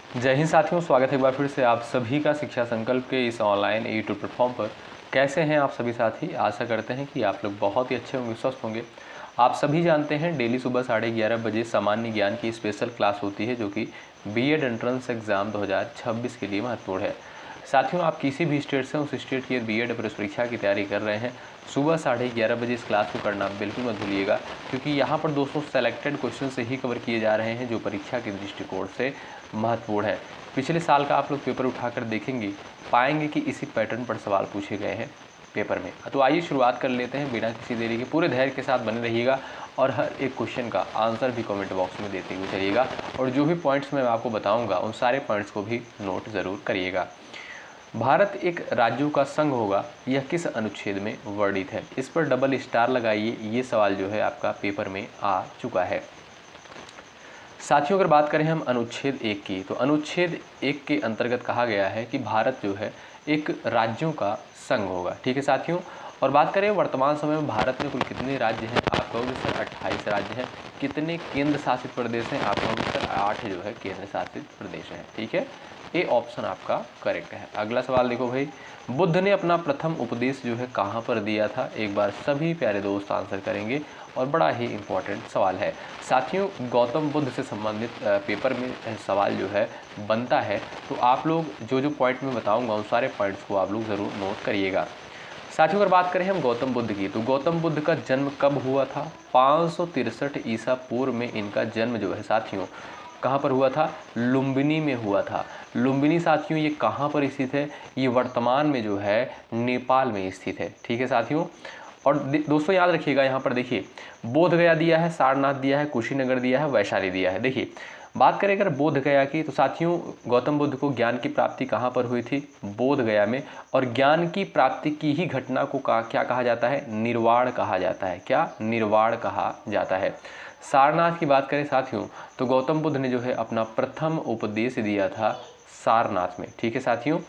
जय हिंद साथियों, स्वागत है एक बार फिर से आप सभी का शिक्षा संकल्प के इस ऑनलाइन यूट्यूब प्लेटफॉर्म पर। कैसे हैं आप सभी साथी? आशा करते हैं कि आप लोग बहुत ही अच्छे होंगे, स्वस्थ होंगे। आप सभी जानते हैं डेली सुबह 11:30 बजे सामान्य ज्ञान की स्पेशल क्लास होती है, जो कि बीएड एंट्रेंस एग्ज़ाम 2026 के लिए महत्वपूर्ण है। साथियों, आप किसी भी स्टेट से उस स्टेट की बीएड प्रवेश परीक्षा की तैयारी कर रहे हैं, सुबह 11:30 बजे इस क्लास को करना बिल्कुल मत भूलिएगा, क्योंकि यहाँ पर दोस्तों सेलेक्टेड क्वेश्चन से ही कवर किए जा रहे हैं जो परीक्षा के दृष्टिकोण से महत्वपूर्ण है। पिछले साल का आप लोग पेपर उठाकर देखेंगे, पाएंगे कि इसी पैटर्न पर सवाल पूछे गए हैं पेपर में। तो आइए शुरुआत कर लेते हैं बिना किसी देरी के। पूरे धैर्य के साथ बने रहिएगा और हर एक क्वेश्चन का आंसर भी कमेंट बॉक्स में देते हुए चलिएगा, और जो भी पॉइंट्स मैं आपको बताऊंगा उन सारे पॉइंट्स को भी नोट ज़रूर करिएगा। भारत एक राज्यों का संघ होगा, यह किस अनुच्छेद में वर्णित है? इस पर डबल स्टार लगाइए, ये सवाल जो है आपका पेपर में आ चुका है। साथियों, अगर बात करें हम अनुच्छेद 1 की, तो अनुच्छेद 1 के अंतर्गत कहा गया है कि भारत जो है एक राज्यों का संघ होगा। ठीक है साथियों। और बात करें वर्तमान समय में भारत में कुल कितने राज्य हैं? आप कहोगे सर 28 राज्य हैं। कितने केंद्र शासित प्रदेश हैं? आप कहोगे सर 8 जो है केंद्र शासित प्रदेश हैं। ठीक है, ए ऑप्शन आपका करेक्ट है। अगला सवाल देखो भाई, बुद्ध ने अपना प्रथम उपदेश जो है कहाँ पर दिया था? एक बार सभी प्यारे दोस्त आंसर करेंगे, और बड़ा ही इम्पोर्टेंट सवाल है साथियों। गौतम बुद्ध से संबंधित पेपर में सवाल जो है बनता है, तो आप लोग जो जो पॉइंट में बताऊंगा उन सारे पॉइंट्स को आप लोग ज़रूर नोट करिएगा। साथियों, अगर बात करें हम गौतम बुद्ध की, तो गौतम बुद्ध का जन्म कब हुआ था? 563 ईसा पूर्व में इनका जन्म जो है साथियों कहाँ पर हुआ था? लुम्बिनी में हुआ था। लुम्बिनी साथियों ये कहाँ पर स्थित है? ये वर्तमान में जो है नेपाल में स्थित है। ठीक है साथियों। और दोस्तों याद रखिएगा, यहाँ पर देखिए बोध गया दिया है, सारनाथ दिया है, कुशीनगर दिया है, वैशाली दिया है। देखिए बात करें अगर बोध गया की, तो साथियों गौतम बुद्ध को ज्ञान की प्राप्ति कहाँ पर हुई थी? बोध गया में। और ज्ञान की प्राप्ति की ही घटना को क्या कहा जाता है? निर्वाण कहा जाता है। क्या? निर्वाण कहा जाता है। सारनाथ की बात करें साथियों, तो गौतम बुद्ध ने जो है अपना प्रथम उपदेश दिया था सारनाथ में। ठीक है साथियों।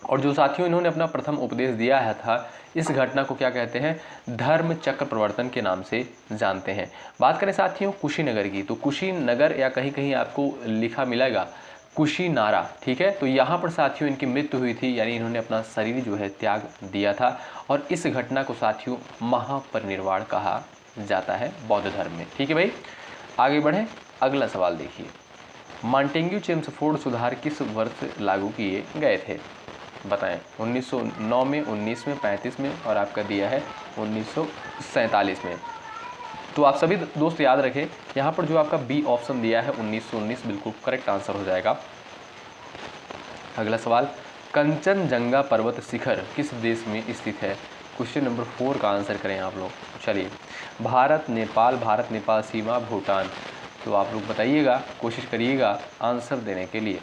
और जो साथियों इन्होंने अपना प्रथम उपदेश दिया है था, इस घटना को क्या कहते हैं? धर्म चक्र प्रवर्तन के नाम से जानते हैं। बात करें साथियों कुशीनगर की, तो कुशीनगर या कहीं कहीं आपको लिखा मिलेगा कुशीनारा। ठीक है, तो यहाँ पर साथियों इनकी मृत्यु हुई थी, यानी इन्होंने अपना शरीर जो है त्याग दिया था, और इस घटना को साथियों महापरिनिर्वाण कहा जाता है बौद्ध धर्म में। ठीक है भाई, आगे बढ़े। अगला सवाल देखिए, मॉन्टेग्यू चेम्सफोर्ड सुधार किस वर्ष लागू किए गए थे? बताएं। 1909 में, 19 में, 35 में, और आपका दिया है 1947 में। तो आप सभी दोस्त याद रखें, यहाँ पर जो आपका बी ऑप्शन दिया है 1919 बिल्कुल करेक्ट आंसर हो जाएगा। अगला सवाल, कंचनजंगा पर्वत शिखर किस देश में स्थित है? क्वेश्चन नंबर 4 का आंसर करें आप लोग। चलिए, भारत नेपाल सीमा भूटान। तो आप लोग बताइएगा, कोशिश करिएगा आंसर देने के लिए।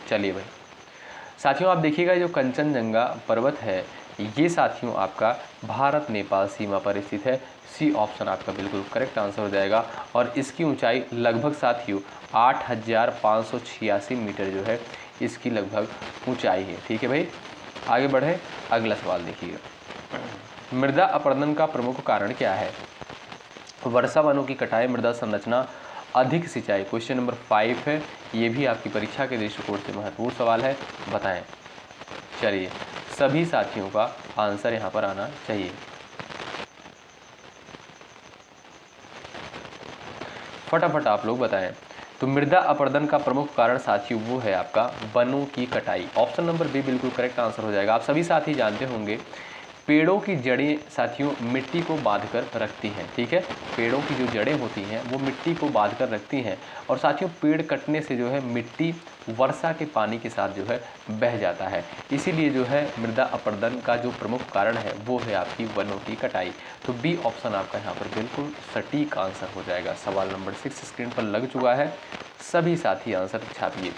चलिए भाई साथियों, आप देखिएगा जो कंचनजंगा पर्वत है ये साथियों आपका भारत नेपाल सीमा पर स्थित है। सी ऑप्शन आपका बिल्कुल करेक्ट आंसर हो जाएगा। और इसकी ऊंचाई लगभग साथियों 8586 मीटर जो है इसकी लगभग ऊंचाई है। ठीक है भाई, आगे बढ़े। अगला सवाल देखिएगा, मृदा अपरदन का प्रमुख कारण क्या है? वर्षा वनों की कटाई, मृदा संरचना, अधिक सिंचाई। क्वेश्चन नंबर 5 है, ये भी आपकी परीक्षा के दृष्टिकोण से महत्वपूर्ण सवाल है, बताएं। चलिए, सभी साथियों का आंसर यहाँ पर आना चाहिए। फटाफट आप लोग बताएं। तो मृदा अपरदन का प्रमुख कारण साथियों वो है आपका वनों की कटाई। ऑप्शन नंबर बी बिल्कुल करेक्ट आंसर हो जाएगा। आप सभी साथी जानते होंगे पेड़ों की जड़ें साथियों मिट्टी को बांध कर रखती हैं। ठीक है, पेड़ों की जो जड़ें होती हैं वो मिट्टी को बांध कर रखती हैं, और साथियों पेड़ कटने से जो है मिट्टी वर्षा के पानी के साथ जो है बह जाता है। इसीलिए जो है मृदा अपरदन का जो प्रमुख कारण है वो है आपकी वनों की कटाई। तो बी ऑप्शन आपका यहाँ पर बिल्कुल सटीक आंसर हो जाएगा। सवाल नंबर 6 स्क्रीन पर लग चुका है, सभी साथी आंसर छापिए।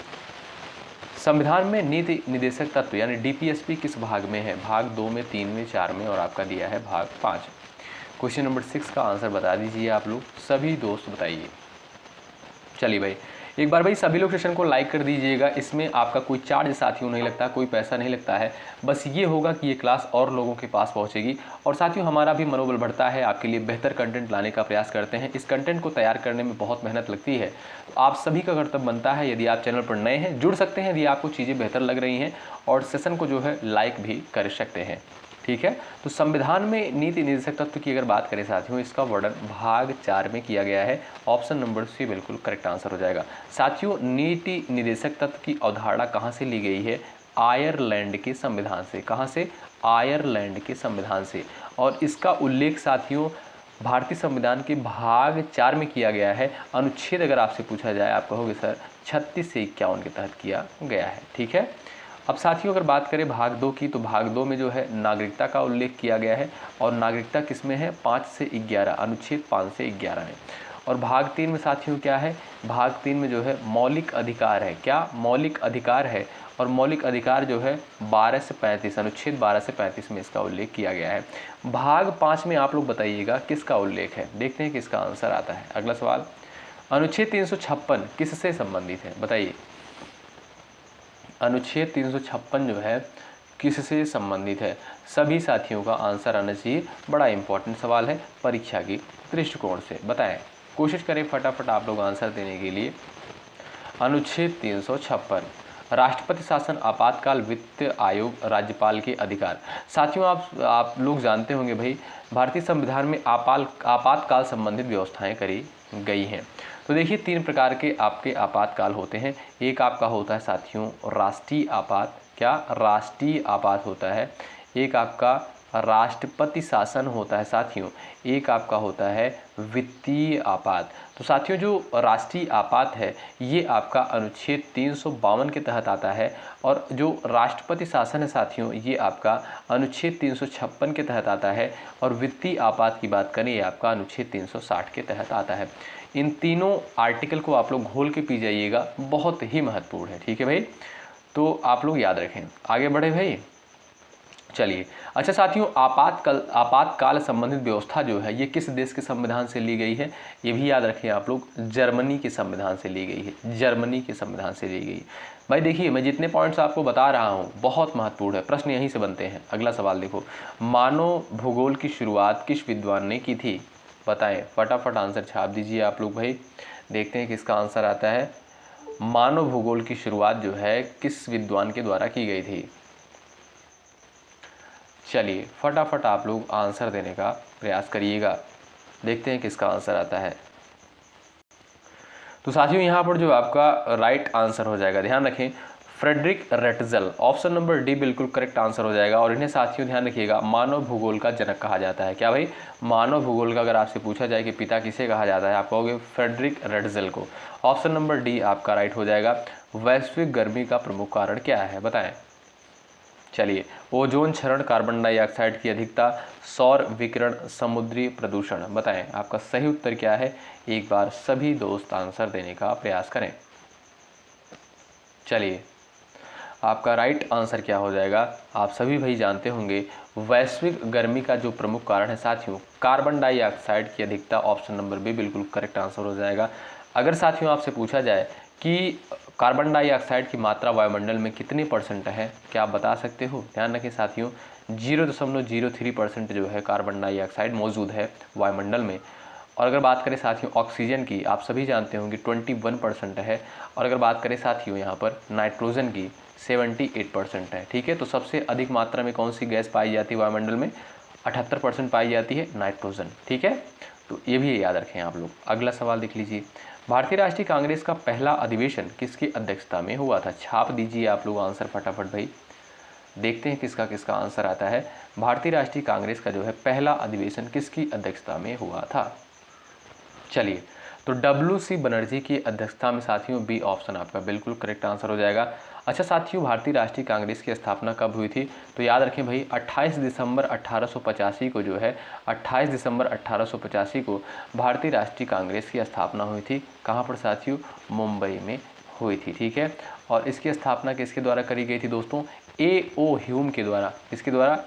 संविधान में नीति निदेशक तत्व यानी डीपीएसपी किस भाग में है? भाग 2 में, 3 में, 4 में, और आपका दिया है भाग 5। क्वेश्चन नंबर 6 का आंसर बता दीजिए आप लोग, सभी दोस्त बताइए। चलिए भाई, एक बार भाई सभी लोग सेशन को लाइक कर दीजिएगा। इसमें आपका कोई चार्ज साथियों नहीं लगता, कोई पैसा नहीं लगता है, बस ये होगा कि ये क्लास और लोगों के पास पहुंचेगी और साथियों हमारा भी मनोबल बढ़ता है, आपके लिए बेहतर कंटेंट लाने का प्रयास करते हैं। इस कंटेंट को तैयार करने में बहुत मेहनत लगती है, तो आप सभी का कर्तव्य बनता है, यदि आप चैनल पर नए हैं जुड़ सकते हैं, यदि आपको चीज़ें बेहतर लग रही हैं, और सेशन को जो है लाइक भी कर सकते हैं। ठीक है, तो संविधान में नीति निर्देशक तत्व की अगर बात करें साथियों, इसका वर्णन भाग 4 में किया गया है। ऑप्शन नंबर सी बिल्कुल करेक्ट आंसर हो जाएगा। साथियों, नीति निर्देशक तत्व की अवधारणा कहाँ से ली गई है? आयरलैंड के संविधान से। कहाँ से? आयरलैंड के संविधान से। और इसका उल्लेख साथियों भारतीय संविधान के भाग 4 में किया गया है। अनुच्छेद अगर आपसे पूछा जाए, आप कहोगे सर 36 से 51 के तहत किया गया है। ठीक है, अब साथियों अगर बात करें भाग 2 की, तो भाग 2 में जो है नागरिकता का उल्लेख किया गया है, और नागरिकता किसमें है? 5 से 11, अनुच्छेद 5 से 11 में। और भाग 3 में साथियों क्या है? भाग 3 में जो है मौलिक अधिकार है। क्या? मौलिक अधिकार है, और मौलिक अधिकार जो है 12 से 35, अनुच्छेद 12 से 35 में इसका उल्लेख किया गया है। भाग 5 में आप लोग बताइएगा किसका उल्लेख है, देखते हैं किसका आंसर आता है। अगला सवाल, अनुच्छेद 356 किससे संबंधित है? बताइए, अनुच्छेद 356 जो है किससे संबंधित है? सभी साथियों का आंसर आना चाहिए, बड़ा इंपॉर्टेंट सवाल है परीक्षा की दृष्टिकोण से। बताएं, कोशिश करें फटाफट आप लोग आंसर देने के लिए। अनुच्छेद 356, राष्ट्रपति शासन, आपातकाल, वित्त आयोग, राज्यपाल के अधिकार। साथियों आप लोग जानते होंगे भाई, भारतीय संविधान में आपातकाल संबंधित व्यवस्थाएं करी गई हैं। तो देखिए 3 प्रकार के आपके आपातकाल होते हैं। एक आपका होता है साथियों राष्ट्रीय आपात। क्या? राष्ट्रीय आपात होता है। एक आपका राष्ट्रपति शासन होता है साथियों। एक आपका होता है वित्तीय आपात। तो साथियों जो राष्ट्रीय आपात है ये आपका अनुच्छेद 352 के तहत आता है, और जो राष्ट्रपति शासन है साथियों ये आपका अनुच्छेद 356 के तहत आता है, और वित्तीय आपात की बात करें ये आपका अनुच्छेद 360 के तहत आता है। इन तीनों आर्टिकल को आप लोग घोल के पी जाइएगा, बहुत ही महत्वपूर्ण है। ठीक है भाई, तो आप लोग याद रखें। आगे बढ़े भाई, चलिए। अच्छा साथियों, आपातकाल संबंधित व्यवस्था जो है ये किस देश के संविधान से ली गई है? ये भी याद रखें आप लोग, जर्मनी के संविधान से ली गई है। जर्मनी के संविधान से ली गई। भाई देखिए, मैं जितने पॉइंट्स आपको बता रहा हूँ बहुत महत्वपूर्ण है, प्रश्न यहीं से बनते हैं। अगला सवाल देखो, मानव भूगोल की शुरुआत किस विद्वान ने की थी? बताएं, फटाफट आंसर छाप दीजिए आप लोग भाई, देखते हैं किसका आंसर आता है। मानव भूगोल की शुरुआत जो है किस विद्वान के द्वारा की गई थी? चलिए फटाफट आप लोग आंसर देने का प्रयास करिएगा, देखते हैं किसका आंसर आता है। तो साथियों यहाँ पर जो आपका राइट आंसर हो जाएगा, ध्यान रखें, Frederick Ratzel. Option number D बिल्कुल करेक्ट आंसर हो जाएगा। और इन्हें साथियों ध्यान रखिएगा, मानव भूगोल का जनक कहा जाता है। क्या भाई? मानव भूगोल का अगर आपसे पूछा जाए कि पिता किसे कहा जाता है, आप कहोगे फ्रेडरिक रेटजल को। ऑप्शन नंबर डी आपका राइट हो जाएगा। वैश्विक गर्मी का प्रमुख कारण क्या है? बताएं। चलिए, ओजोन क्षरण, कार्बन डाइऑक्साइड की अधिकता, सौर विकिरण, समुद्री प्रदूषण। बताएं आपका सही उत्तर क्या है? एक बार सभी दोस्त आंसर देने का प्रयास करें। चलिए, आपका राइट आंसर क्या हो जाएगा? आप सभी भाई जानते होंगे, वैश्विक गर्मी का जो प्रमुख कारण है साथियों, कार्बन डाइऑक्साइड की अधिकता। ऑप्शन नंबर बी बिल्कुल करेक्ट आंसर हो जाएगा। अगर साथियों आपसे पूछा जाए कि कार्बन डाइऑक्साइड की मात्रा वायुमंडल में कितने % है, क्या आप बता सकते हो? ध्यान रखें साथियों, 0.03% जो है कार्बन डाइऑक्साइड मौजूद है वायुमंडल में। और अगर बात करें साथियों ऑक्सीजन की, आप सभी जानते होंगे 21% है। और अगर बात करें साथियों यहाँ पर नाइट्रोजन की, 78% है। ठीक है, तो सबसे अधिक मात्रा में कौन सी गैस पाई जाती है वायुमंडल में? 78% पाई जाती है नाइट्रोजन। ठीक है, तो ये भी याद रखें आप लोग। अगला सवाल देख लीजिए, भारतीय राष्ट्रीय कांग्रेस का पहला अधिवेशन किसकी अध्यक्षता में हुआ था? छाप दीजिए आप लोग आंसर फटाफट भाई, देखते हैं किसका किसका आंसर आता है। भारतीय राष्ट्रीय कांग्रेस का जो है पहला अधिवेशन किसकी अध्यक्षता में हुआ था? चलिए, तो WC बनर्जी की अध्यक्षता में साथियों बी ऑप्शन आपका बिल्कुल करेक्ट आंसर हो जाएगा। अच्छा साथियों, भारतीय राष्ट्रीय कांग्रेस की स्थापना कब हुई थी? तो याद रखें भाई, 28 दिसंबर 1885 को जो है 28 दिसंबर 1885 को भारतीय राष्ट्रीय कांग्रेस की स्थापना हुई थी। कहाँ पर साथियों? मुंबई में हुई थी। ठीक है, और इसकी स्थापना किसके द्वारा करी गई थी दोस्तों? A.O. ह्यूम के द्वारा। किसके द्वारा?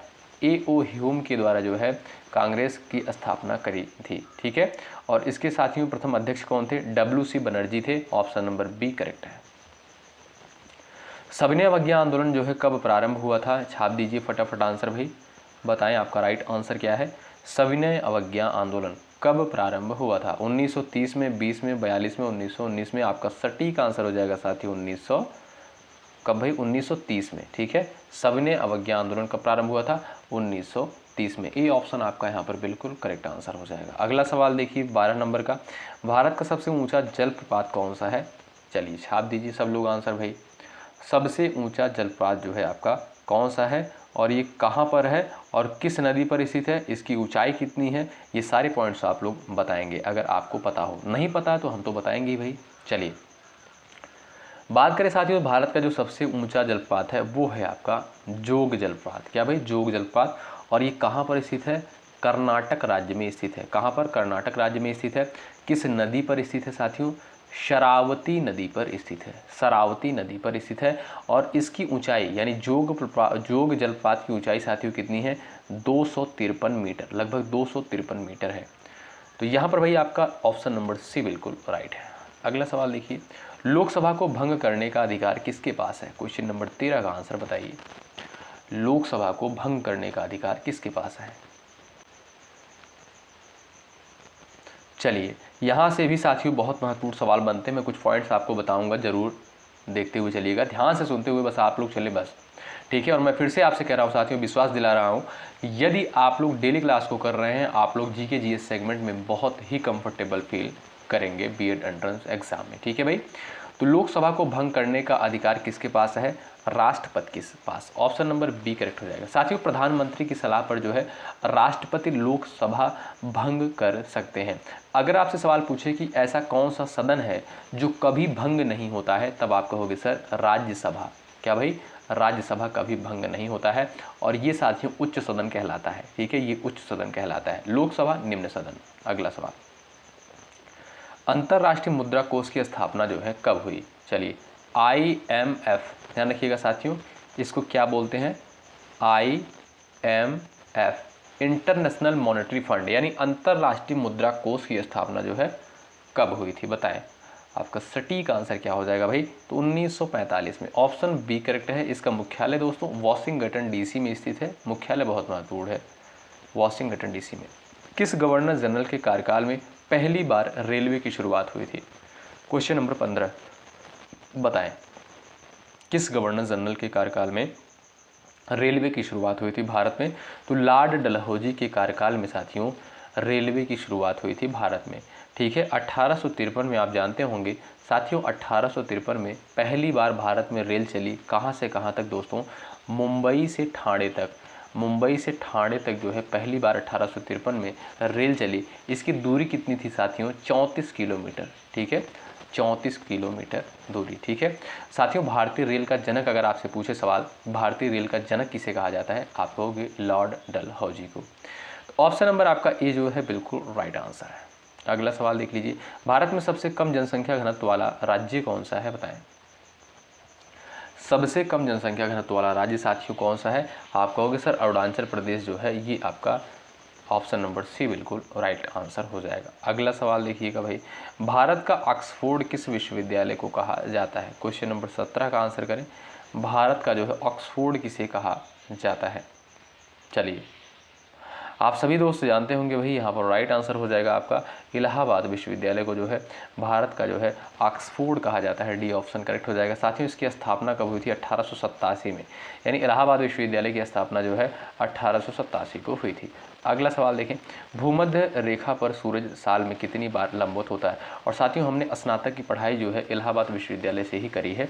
A.O. ह्यूम के द्वारा जो है कांग्रेस की स्थापना करी थी। ठीक है, और इसके साथियों प्रथम अध्यक्ष कौन थे? W.C. बनर्जी थे। ऑप्शन नंबर बी करेक्ट है। सविनय अवज्ञा आंदोलन जो है कब प्रारंभ हुआ था? छाप दीजिए फटाफट आंसर भाई, बताएं आपका राइट आंसर क्या है। सविनय अवज्ञा आंदोलन कब प्रारंभ हुआ था? 1930 में, 20 में, 42 में, 1919 में? आपका सटीक आंसर हो जाएगा साथियों 1900 कब भाई? 1930 में। ठीक है, सविनय अवज्ञा आंदोलन कब प्रारंभ हुआ था? 1930 में। ए ऑप्शन आपका यहाँ पर बिल्कुल करेक्ट आंसर हो जाएगा। अगला सवाल देखिए 12 नंबर का, भारत का सबसे ऊंचा जलप्रपात कौन सा है? चलिए छाप दीजिए सब लोग आंसर भाई। सबसे ऊंचा जलप्रपात जो है आपका कौन सा है और ये कहाँ पर है और किस नदी पर स्थित है, इसकी ऊंचाई कितनी है, ये सारे पॉइंट्स आप लोग बताएंगे अगर आपको पता हो। नहीं पता तो हम तो बताएंगे ही भाई। चलिए बात करें साथियों, भारत का जो सबसे ऊंचा जलप्रपात है वो है आपका जोग जलप्रपात। क्या भाई? जोग जलप्रपात। और ये कहाँ पर स्थित है? कर्नाटक राज्य में स्थित है। कहाँ पर? कर्नाटक राज्य में स्थित है। किस नदी पर स्थित है साथियों? शरावती नदी पर स्थित है। शरावती नदी पर स्थित है। और इसकी ऊंचाई यानी जोग जलप्रपात की ऊंचाई साथियों कितनी है? 253 मीटर, लगभग 253 मीटर है। तो यहाँ पर भाई आपका ऑप्शन नंबर सी बिल्कुल राइट है। अगला सवाल देखिए, लोकसभा को भंग करने का अधिकार किसके पास है? क्वेश्चन नंबर 13 का आंसर बताइए। लोकसभा को भंग करने का अधिकार किसके पास है? चलिए यहाँ से भी साथियों बहुत महत्वपूर्ण सवाल बनते हैं। मैं कुछ पॉइंट्स आपको बताऊंगा, जरूर देखते हुए चलिएगा, ध्यान से सुनते हुए बस आप लोग चले बस। ठीक है, और मैं फिर से आपसे कह रहा हूँ साथियों, विश्वास दिला रहा हूँ, यदि आप लोग डेली क्लास को कर रहे हैं, आप लोग जीके जीएस सेगमेंट में बहुत ही कंफर्टेबल फील करेंगे बीएड एंट्रेंस एग्जाम में। ठीक है भाई, तो लोकसभा को भंग करने का अधिकार किसके पास है? राष्ट्रपति के पास। ऑप्शन नंबर बी करेक्ट हो जाएगा। साथियों प्रधानमंत्री की सलाह पर जो है राष्ट्रपति लोकसभा भंग कर सकते हैं। अगर आपसे सवाल पूछे कि ऐसा कौन सा सदन है जो कभी भंग नहीं होता है, तब आप कहोगे सर राज्यसभा। क्या भाई? राज्यसभा कभी भंग नहीं होता है और ये साथियों उच्च सदन कहलाता है। ठीक है, ये उच्च सदन कहलाता है, लोकसभा निम्न सदन। अगला सवाल, अंतर्राष्ट्रीय मुद्रा कोष की स्थापना जो है कब हुई? चलिए IMF, ध्यान रखिएगा साथियों, इसको क्या बोलते हैं? IMF, इंटरनेशनल मॉनेटरी फंड, यानी अंतर्राष्ट्रीय मुद्रा कोष की स्थापना जो है कब हुई थी? बताएं आपका सटीक आंसर क्या हो जाएगा भाई? तो 1945 में। ऑप्शन बी करेक्ट है। इसका मुख्यालय दोस्तों वॉशिंगटन DC में स्थित है। मुख्यालय बहुत महत्वपूर्ण है, वॉशिंगटन DC में। किस गवर्नर जनरल के कार्यकाल में पहली बार रेलवे की शुरुआत हुई थी? क्वेश्चन नंबर 15, बताएं किस गवर्नर जनरल के कार्यकाल में रेलवे की शुरुआत हुई थी भारत में? तो लॉर्ड डलहौजी के कार्यकाल में साथियों रेलवे की शुरुआत हुई थी भारत में। ठीक है, 1853 में। आप जानते होंगे साथियों 1853 में पहली बार भारत में रेल चली। कहाँ से कहाँ तक दोस्तों? मुंबई से ठाणे तक। मुंबई से ठाणे तक जो है पहली बार 1853 में रेल चली। इसकी दूरी कितनी थी साथियों? 34 किलोमीटर। ठीक है, 34 किलोमीटर दूरी। ठीक है साथियों, भारतीय रेल का जनक अगर आपसे पूछे सवाल, भारतीय रेल का जनक किसे कहा जाता है? आप कहोगे लॉर्ड डलहौजी को। तो ऑप्शन नंबर आपका ए जो है बिल्कुल राइट आंसर है। अगला सवाल देख लीजिए, भारत में सबसे कम जनसंख्या घनत्व वाला राज्य कौन सा है? बताएं सबसे कम जनसंख्या घनत्व वाला राज्य साथियों कौन सा है? आप कहोगे सर अरुणाचल प्रदेश जो है, ये आपका ऑप्शन नंबर सी बिल्कुल राइट आंसर हो जाएगा। अगला सवाल देखिएगा भाई, भारत का ऑक्सफोर्ड किस विश्वविद्यालय को कहा जाता है? क्वेश्चन नंबर 17 का आंसर करें। भारत का जो है ऑक्सफोर्ड किसे कहा जाता है? चलिए आप सभी दोस्त जानते होंगे भाई, यहाँ पर राइट आंसर हो जाएगा आपका इलाहाबाद विश्वविद्यालय को जो है भारत का जो है ऑक्सफोर्ड कहा जाता है। डी ऑप्शन करेक्ट हो जाएगा। साथियों इसकी स्थापना कब हुई थी? 1887 में, यानी इलाहाबाद विश्वविद्यालय की स्थापना जो है 1887 को हुई थी। अगला सवाल देखें, भूमध्य रेखा पर सूरज साल में कितनी बार लंबवत होता है? और साथियों हमने स्नातक की पढ़ाई जो है इलाहाबाद विश्वविद्यालय से ही करी है।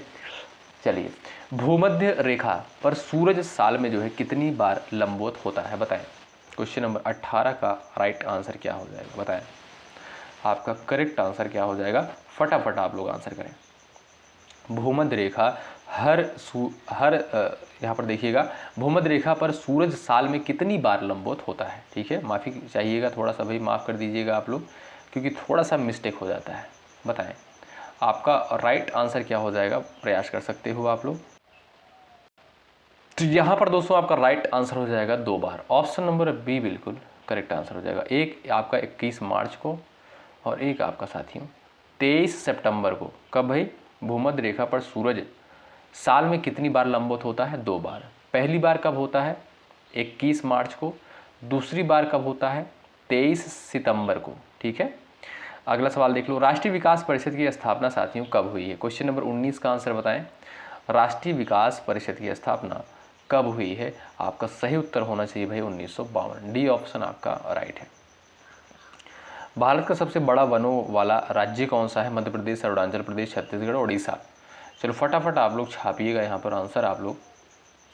चलिए भूमध्य रेखा पर सूरज साल में जो है कितनी बार लंबवत होता है? बताएं। क्वेश्चन नंबर 18 का राइट आंसर क्या हो जाएगा? बताएं आपका करेक्ट आंसर क्या हो जाएगा? फटाफट आप लोग आंसर करें। भूमध्य रेखा यहाँ पर देखिएगा, भूमध्य रेखा पर सूरज साल में कितनी बार लंबवत होता है? ठीक है, माफ़ी चाहिएगा थोड़ा सा भाई, माफ़ कर दीजिएगा आप लोग, क्योंकि थोड़ा सा मिस्टेक हो जाता है। बताएं आपका राइट आंसर क्या हो जाएगा? प्रयास कर सकते हो आप लोग। तो यहाँ पर दोस्तों आपका राइट आंसर हो जाएगा 2 बार, ऑप्शन नंबर बी बिल्कुल करेक्ट आंसर हो जाएगा। एक आपका 21 मार्च को और एक आपका साथियों 23 सितंबर को। कब भाई? भूमध्य रेखा पर सूरज साल में कितनी बार लंबवत होता है? 2 बार। पहली बार कब होता है? 21 मार्च को। दूसरी बार कब होता है? 23 सितंबर को। ठीक है, अगला सवाल देख लो। राष्ट्रीय विकास परिषद की स्थापना साथियों कब हुई है? क्वेश्चन नंबर 19 का आंसर बताएं। राष्ट्रीय विकास परिषद की स्थापना कब हुई है? आपका सही उत्तर होना चाहिए भाई 1952। डी ऑप्शन आपका राइट है। भारत का सबसे बड़ा वनों वाला राज्य कौन सा है? मध्य प्रदेश, अरुणाचल प्रदेश, छत्तीसगढ़, उड़ीसा। चलो फटाफट आप लोग छापिएगा यहाँ पर आंसर आप लोग।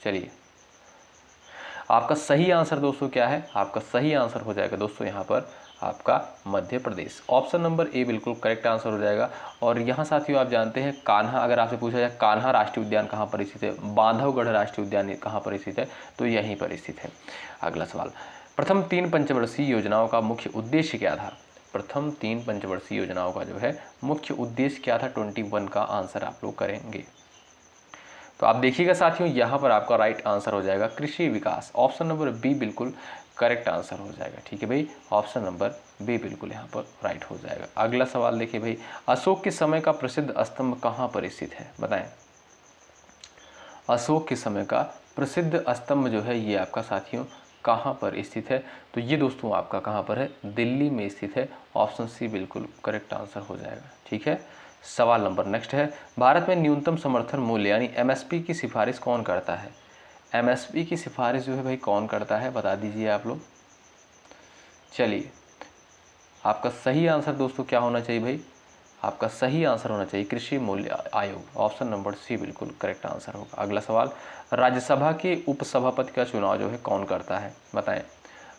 चलिए, आपका सही आंसर दोस्तों क्या है? आपका सही आंसर हो जाएगा दोस्तों यहाँ पर आपका Madhya Pradesh. Option number A बिल्कुल करेक्ट आंसर हो जाएगा। और यहाँ साथियों आप जानते हैं कान्हा, अगर आपसे पूछा जाए कान्हा राष्ट्रीय उद्यान कहाँ पर स्थित है, बांधवगढ़ राष्ट्रीय उद्यान कहाँ पर स्थित है, तो यहीं पर स्थित है। अगला सवाल, प्रथम 3 पंचवर्षीय योजनाओं का मुख्य उद्देश्य क्या था? प्रथम 3 पंचवर्षीय योजनाओं का जो है मुख्य उद्देश्य क्या था? 21 का आंसर आप लोग करेंगे। तो आप देखिएगा साथियों यहाँ पर आपका राइट आंसर हो जाएगा कृषि विकास। ऑप्शन नंबर बी बिल्कुल करेक्ट आंसर हो जाएगा। ठीक है भाई, ऑप्शन नंबर बी बिल्कुल यहाँ पर राइट हो जाएगा। अगला सवाल देखिए भाई, अशोक के समय का प्रसिद्ध स्तंभ कहाँ पर स्थित है? बताएं। अशोक के समय का प्रसिद्ध स्तंभ जो है ये आपका साथियों कहाँ पर स्थित है? तो ये दोस्तों आपका कहाँ पर है? दिल्ली में स्थित है। ऑप्शन सी बिल्कुल करेक्ट आंसर हो जाएगा। ठीक है, सवाल नंबर नेक्स्ट है, भारत में न्यूनतम समर्थन मूल्य यानी एमएसपी की सिफारिश कौन करता है? एमएसपी की सिफारिश जो है भाई कौन करता है? बता दीजिए आप लोग। चलिए, आपका सही आंसर दोस्तों क्या होना चाहिए भाई? आपका सही आंसर होना चाहिए कृषि मूल्य आयोग। ऑप्शन नंबर सी बिल्कुल करेक्ट आंसर होगा। अगला सवाल, राज्यसभा के उपसभापति का चुनाव जो है कौन करता है? बताएं।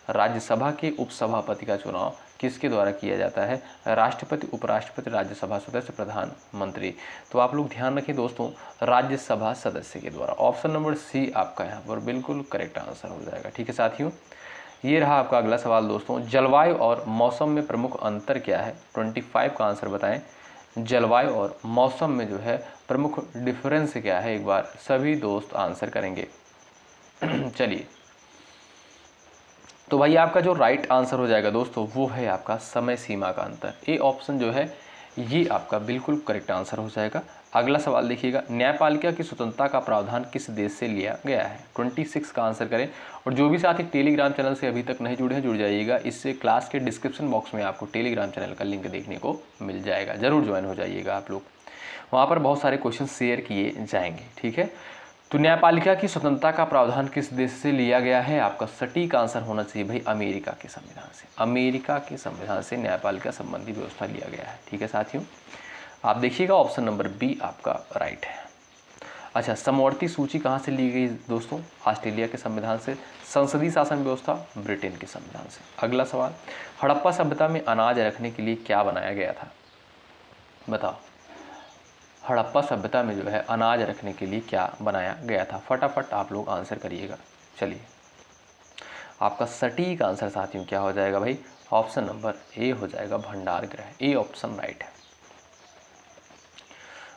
राज्यसभा के उपसभापति का चुनाव किसके द्वारा किया जाता है? राष्ट्रपति, उपराष्ट्रपति, राज्यसभा सदस्य, प्रधानमंत्री। तो आप लोग ध्यान रखें दोस्तों, राज्यसभा सदस्य के द्वारा। ऑप्शन नंबर सी आपका यहाँ पर बिल्कुल करेक्ट आंसर हो जाएगा। ठीक है साथियों, ये रहा आपका अगला सवाल दोस्तों, जलवायु और मौसम में प्रमुख अंतर क्या है? 25 का आंसर बताएं। जलवायु और मौसम में जो है प्रमुख डिफरेंस क्या है? एक बार सभी दोस्त आंसर करेंगे। चलिए, तो भाई आपका जो राइट आंसर हो जाएगा दोस्तों वो है आपका समय सीमा का अंतर। ए ऑप्शन जो है ये आपका बिल्कुल करेक्ट आंसर हो जाएगा। अगला सवाल देखिएगा, न्यायपालिका की स्वतंत्रता का प्रावधान किस देश से लिया गया है? 26 का आंसर करें। और जो भी साथी टेलीग्राम चैनल से अभी तक नहीं जुड़े हैं जुड़ जाइएगा। इससे क्लास के डिस्क्रिप्शन बॉक्स में आपको टेलीग्राम चैनल का लिंक देखने को मिल जाएगा, जरूर ज्वाइन हो जाइएगा आप लोग। वहाँ पर बहुत सारे क्वेश्चन शेयर किए जाएंगे। ठीक है, तो न्यायपालिका की स्वतंत्रता का प्रावधान किस देश से लिया गया है? आपका सटीक आंसर होना चाहिए भाई अमेरिका के संविधान से। अमेरिका के संविधान से न्यायपालिका संबंधी व्यवस्था लिया गया है। ठीक है साथियों, आप देखिएगा ऑप्शन नंबर बी आपका राइट है। अच्छा, समवर्ती सूची कहाँ से ली गई दोस्तों? ऑस्ट्रेलिया के संविधान से। संसदीय शासन व्यवस्था ब्रिटेन के संविधान से। अगला सवाल, हड़प्पा सभ्यता में अनाज रखने के लिए क्या बनाया गया था? बताओ, हड़प्पा सभ्यता में जो है अनाज रखने के लिए क्या बनाया गया था? फटाफट आप लोग आंसर करिएगा। चलिए, आपका सटीक आंसर साथियों क्या हो जाएगा भाई? ऑप्शन नंबर ए हो जाएगा भंडार गृह। ए ऑप्शन राइट है।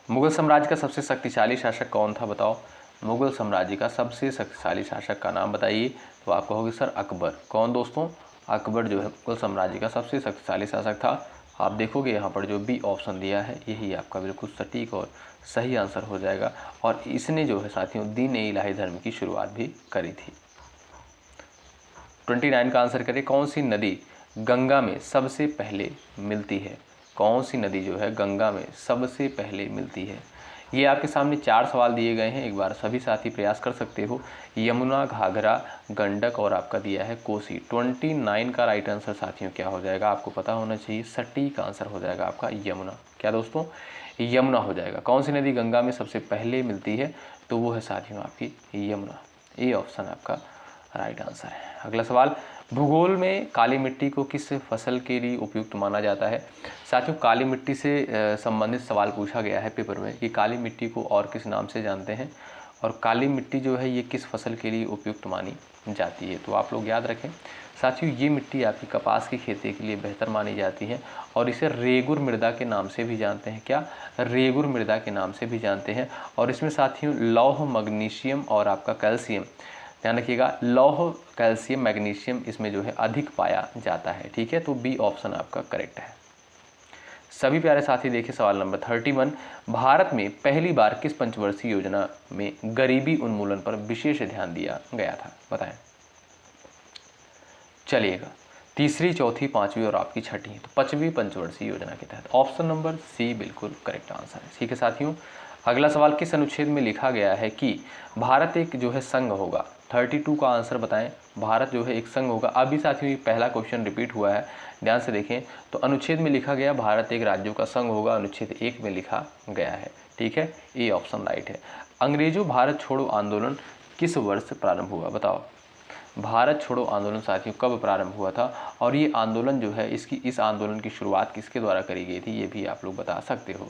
मुगल साम्राज्य का सबसे शक्तिशाली शासक कौन था? बताओ, मुगल साम्राज्य का सबसे शक्तिशाली शासक का नाम बताइए। तो आप कहोगे सर अकबर। कौन दोस्तों? अकबर जो है मुगल साम्राज्य का सबसे शक्तिशाली शासक था। आप देखोगे यहाँ पर जो बी ऑप्शन दिया है यही आपका बिल्कुल सटीक और सही आंसर हो जाएगा। और इसने जो है साथियों दीन-ए-इलाही धर्म की शुरुआत भी करी थी। 29 का आंसर करें। कौन सी नदी गंगा में सबसे पहले मिलती है? कौन सी नदी जो है गंगा में सबसे पहले मिलती है? ये आपके सामने 4 सवाल दिए गए हैं, एक बार सभी साथी प्रयास कर सकते हो। यमुना, घाघरा, गंडक और आपका दिया है कोसी। 29 का राइट आंसर साथियों क्या हो जाएगा? आपको पता होना चाहिए, सटीक आंसर हो जाएगा आपका यमुना। क्या दोस्तों? यमुना हो जाएगा। कौन सी नदी गंगा में सबसे पहले मिलती है? तो वो है साथियों आपकी यमुना। ए ऑप्शन आपका राइट आंसर है। अगला सवाल, भूगोल में काली मिट्टी को किस फसल के लिए उपयुक्त माना जाता है? साथियों, काली मिट्टी से संबंधित सवाल पूछा गया है पेपर में कि काली मिट्टी को और किस नाम से जानते हैं और काली मिट्टी जो है ये किस फसल के लिए उपयुक्त मानी जाती है? तो आप लोग याद रखें, साथियों ये मिट्टी आपकी कपास की खेती के लिए बेहतर मानी जाती है और इसे रेगुर मृदा के नाम से भी जानते हैं। क्या? रेगुर मृदा के नाम से भी जानते हैं। और इसमें साथियों लौह, मैग्नीशियम और आपका कैल्शियम, ध्यान रखिएगा, लौह, कैल्शियम, मैग्नीशियम इसमें जो है अधिक पाया जाता है। ठीक है, तो बी ऑप्शन आपका करेक्ट है। सभी प्यारे साथी देखिए सवाल नंबर 31, भारत में पहली बार किस पंचवर्षीय योजना में गरीबी उन्मूलन पर विशेष ध्यान दिया गया था? बताएं। चलिएगा, तीसरी, चौथी, पांचवी और आपकी छठी, तो 5वीं पंचवर्षीय योजना के तहत ऑप्शन नंबर सी बिल्कुल करेक्ट आंसर है। ठीक है साथियों, अगला सवाल, किस अनुच्छेद में लिखा गया है कि भारत एक जो है संघ होगा? 32 का आंसर बताएं। भारत जो है एक संघ होगा। अभी साथियों ये पहला क्वेश्चन रिपीट हुआ है, ध्यान से देखें। तो अनुच्छेद में लिखा गया भारत एक राज्यों का संघ होगा, अनुच्छेद 1 में लिखा गया है। ठीक है, ए ऑप्शन राइट है। अंग्रेजों भारत छोड़ो आंदोलन किस वर्ष प्रारंभ हुआ? बताओ। भारत छोड़ो आंदोलन साथियों कब प्रारंभ हुआ था और ये आंदोलन जो है इस आंदोलन की शुरुआत किसके द्वारा करी गई थी, ये भी आप लोग बता सकते हो।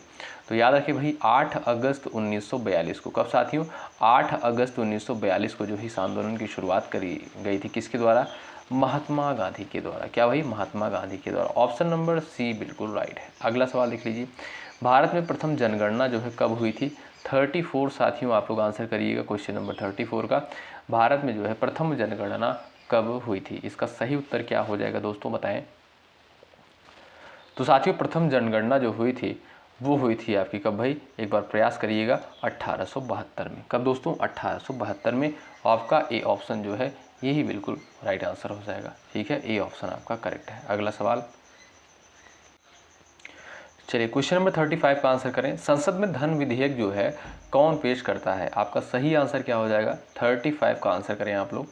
तो याद रखिए भाई 8 अगस्त 1942 को। कब साथियों? 8 अगस्त 1942 को जो है इस आंदोलन की शुरुआत करी गई थी। किसके द्वारा? महात्मा गांधी के द्वारा। क्या भाई? महात्मा गांधी के द्वारा। ऑप्शन नंबर सी बिल्कुल राइट है। अगला सवाल देख लीजिए, भारत में प्रथम जनगणना जो है कब हुई थी? 34 साथियों आप लोग आंसर करिएगा क्वेश्चन नंबर 34 का। भारत में जो है प्रथम जनगणना कब हुई थी? इसका सही उत्तर क्या हो जाएगा दोस्तों, बताएं। तो साथियों प्रथम जनगणना जो हुई थी वो हुई थी आपकी कब भाई? एक बार प्रयास करिएगा, 1872 में। कब दोस्तों? 1872 में। आपका ए ऑप्शन जो है यही बिल्कुल राइट आंसर हो जाएगा। ठीक है, ए ऑप्शन आपका करेक्ट है। अगला सवाल, चलिए क्वेश्चन नंबर 35 का आंसर करें। संसद में धन विधेयक जो है कौन पेश करता है? आपका सही आंसर क्या हो जाएगा? 35 का आंसर करें आप लोग।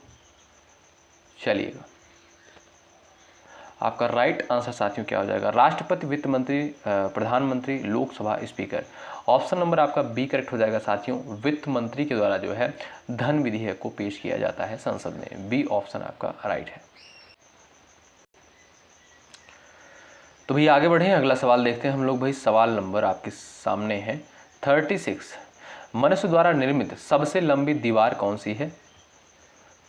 चलिएगा, आपका राइट आंसर साथियों क्या हो जाएगा? राष्ट्रपति, वित्त मंत्री, प्रधानमंत्री, लोकसभा स्पीकर। ऑप्शन नंबर आपका बी करेक्ट हो जाएगा साथियों। वित्त मंत्री के द्वारा जो है धन विधेयक को पेश किया जाता है संसद में। बी ऑप्शन आपका राइट है। तो भैया आगे बढ़े, अगला सवाल देखते हैं हम लोग। भाई सवाल नंबर आपके सामने है 36, मनुष्य द्वारा निर्मित सबसे लंबी दीवार कौन सी है?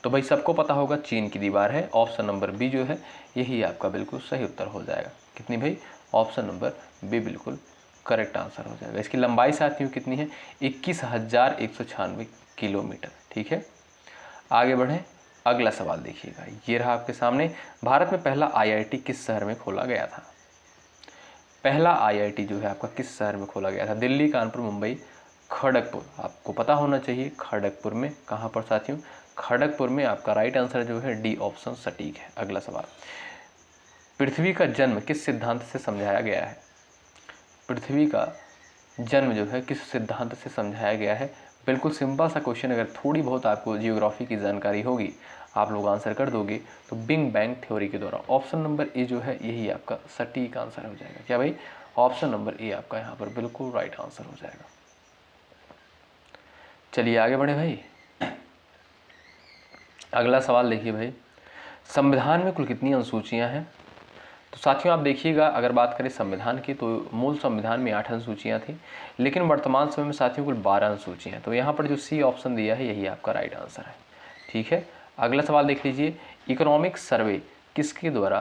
तो भाई सबको पता होगा चीन की दीवार है। ऑप्शन नंबर बी जो है यही आपका बिल्कुल सही उत्तर हो जाएगा। कितनी भाई? ऑप्शन नंबर बी बिल्कुल करेक्ट आंसर हो जाएगा। इसकी लंबाई साथियों कितनी है? 21,196 किलोमीटर। ठीक है, आगे बढ़ें, अगला सवाल देखिएगा, ये रहा आपके सामने। भारत में पहला आईआईटी किस शहर में खोला गया था? पहला आईआईटी जो है आपका किस शहर में खोला गया था? दिल्ली, कानपुर, मुंबई, खड़गपुर। आपको पता होना चाहिए खड़गपुर में। कहाँ पर साथियों? खड़गपुर में। आपका राइट आंसर जो है डी ऑप्शन सटीक है। अगला सवाल, पृथ्वी का जन्म किस सिद्धांत से समझाया गया है? पृथ्वी का जन्म जो है किस सिद्धांत से समझाया गया है? बिल्कुल सिंपल सा क्वेश्चन, अगर थोड़ी बहुत आपको जियोग्राफी की जानकारी होगी आप लोग आंसर कर दोगे तो बिग बैंग थ्योरी के द्वारा। ऑप्शन नंबर ए जो है यही आपका सटीक आंसर हो जाएगा। क्या भाई? ऑप्शन नंबर ए आपका यहाँ पर बिल्कुल राइट आंसर हो जाएगा। चलिए आगे बढ़े भाई, अगला सवाल देखिए भाई, संविधान में कुल कितनी अनुसूचियां हैं? तो साथियों आप देखिएगा, अगर बात करें संविधान की तो मूल संविधान में 8 अनुसूचियां थी, लेकिन वर्तमान समय में साथियों कुल 12 अनुसूचियां हैं। तो यहाँ पर जो सी ऑप्शन दिया है यही आपका राइट आंसर है। ठीक है, अगला सवाल देख लीजिए, इकोनॉमिक सर्वे किसके द्वारा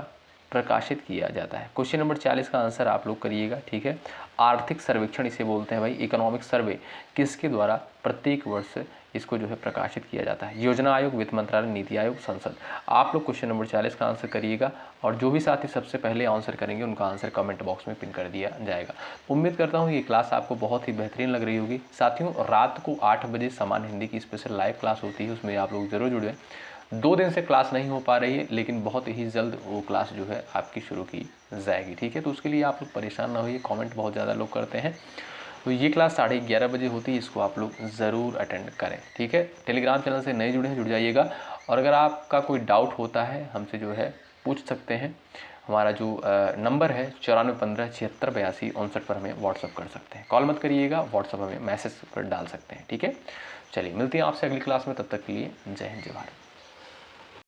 प्रकाशित किया जाता है? क्वेश्चन नंबर 40 का आंसर आप लोग करिएगा। ठीक है, आर्थिक सर्वेक्षण इसे बोलते हैं भाई। इकोनॉमिक सर्वे किसके द्वारा प्रत्येक वर्ष इसको जो है प्रकाशित किया जाता है? योजना आयोग, वित्त मंत्रालय, नीति आयोग, संसद। आप लोग क्वेश्चन नंबर 40 का आंसर करिएगा और जो भी साथी सबसे पहले आंसर करेंगे उनका आंसर कमेंट बॉक्स में पिन कर दिया जाएगा। उम्मीद करता हूँ ये क्लास आपको बहुत ही बेहतरीन लग रही होगी। साथियों रात को 8 बजे समान हिंदी की स्पेशल लाइव क्लास होती है, उसमें आप लोग ज़रूर जुड़े। 2 दिन से क्लास नहीं हो पा रही है, लेकिन बहुत ही जल्द वो क्लास जो है आपकी शुरू की जाएगी। ठीक है, तो उसके लिए आप लोग परेशान ना होइए, कमेंट बहुत ज़्यादा लोग करते हैं। तो ये क्लास 11:30 बजे होती है, इसको आप लोग ज़रूर अटेंड करें। ठीक है, टेलीग्राम चैनल से नए जुड़े हैं, जुड़ जाइएगा। और अगर आपका कोई डाउट होता है हमसे जो है पूछ सकते हैं। हमारा जो नंबर है 9415768259 पर हमें व्हाट्सअप कर सकते हैं। कॉल मत करिएगा, व्हाट्सअप हमें मैसेज पर डाल सकते हैं। ठीक है, चलिए मिलते हैं आपसे अगली क्लास में, तब तक के लिए जय हिंद, जय भारत।